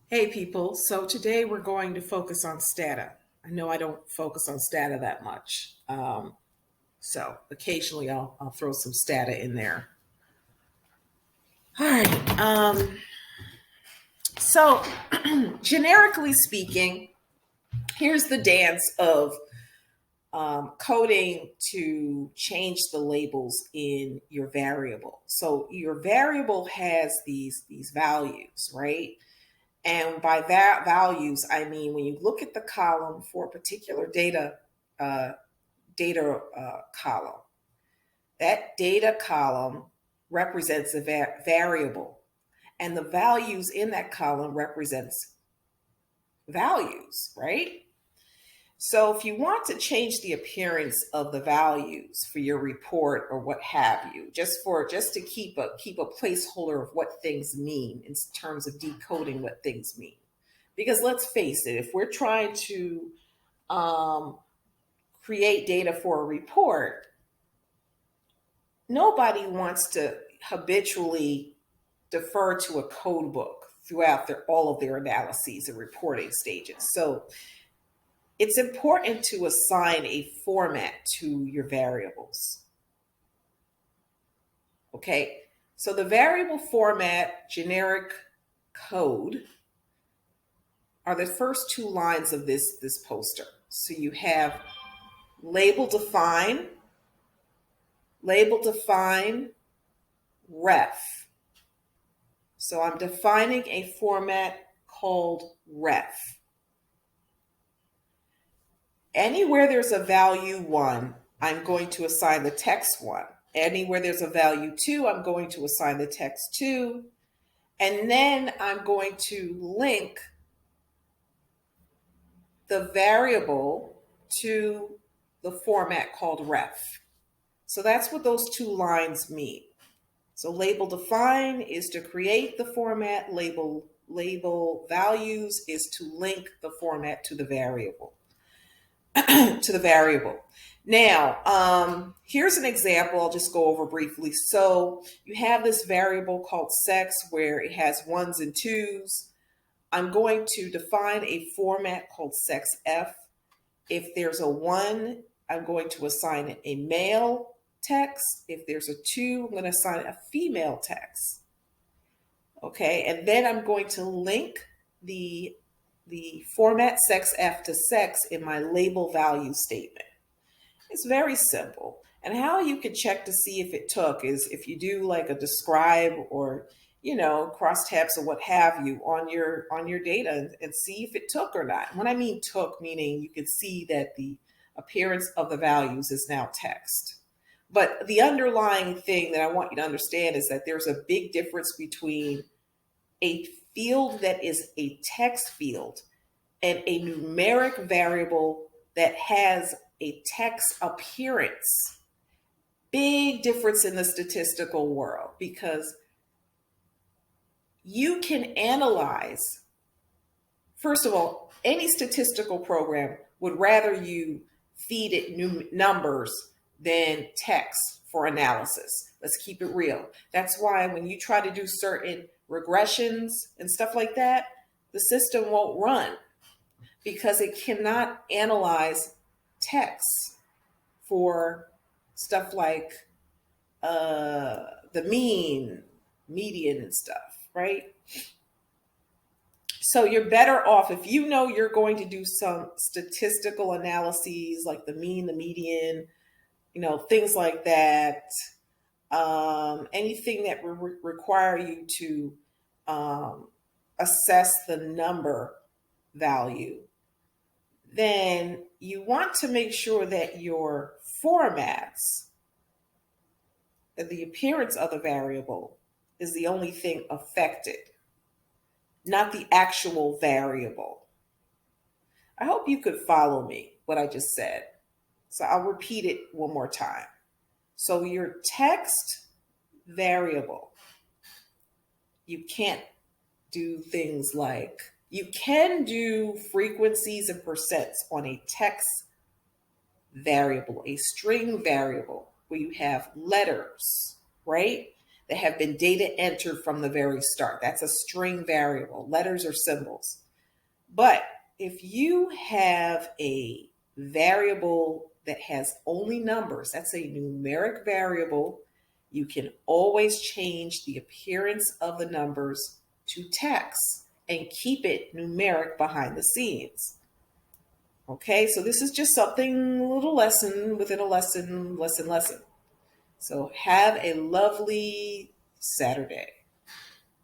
Hey people, so today we're going to focus on STATA. I know I don't focus on STATA that much, so occasionally I'll throw some STATA in there. All right, so generically speaking, here's the dance of coding to change the labels in your variable. So your variable has these values, right? And by that values, I mean when you look at the column for a particular uh, data column, that data column represents a variable, and the values in that column represents values, right? So if you want to change the appearance of the values for your report or what have you, just to keep a placeholder of what things mean in terms of decoding what things mean. Because let's face it, if we're trying to um, create data for a report, nobody wants to habitually defer to a code book throughout all of their analyses and reporting stages. So it's important to assign a format to your variables. Okay, so the variable format, generic code, are the first two lines of this poster. So you have label define, ref. So I'm defining a format called ref. Anywhere there's a value 1, I'm going to assign the text 1. Anywhere there's a value 2, I'm going to assign the text 2. And then I'm going to link the variable to the format called ref. So that's what those two lines mean. So label define is to create the format, label values is to link the format to the variable. Now, here's an example I'll just go over briefly. So you have this variable called sex where it has 1s and 2s. I'm going to define a format called sexf. If there's a 1, I'm going to assign it a male text. If there's a 2, I'm going to assign it a female text. Okay, and then I'm going to link the format sexf to sex in my label value statement. It's very simple. And how you can check to see if it took is if you do like a describe or crosstabs or what have you on your data and see if it took or not. When I mean took, meaning you can see that the appearance of the values is now text. But the underlying thing that I want you to understand is that there's a big difference between a field that is a text field and a numeric variable that has a text appearance. Big difference in the statistical world because you can analyze, first of all, any statistical program would rather you feed it numbers than text for analysis. Let's keep it real. That's why when you try to do certain regressions and stuff like that, the system won't run because it cannot analyze text for stuff like the mean, median, and stuff, right? So you're better off if you know you're going to do some statistical analyses like the mean, the median, things like that. Anything that require you to assess the number value, then you want to make sure that your formats, the appearance of the variable, is the only thing affected, not the actual variable. I hope you could follow me, what I just said. So I'll repeat it one more time. So your text variable, you can't do things like, you can do frequencies and percents on a text variable, a string variable where you have letters, right? that have been data entered from the very start. That's a string variable, letters or symbols. But if you have a variable that has only numbers, that's a numeric variable, you can always change the appearance of the numbers to text and keep it numeric behind the scenes. Okay, so this is just something, a little lesson within a lesson. So have a lovely Saturday.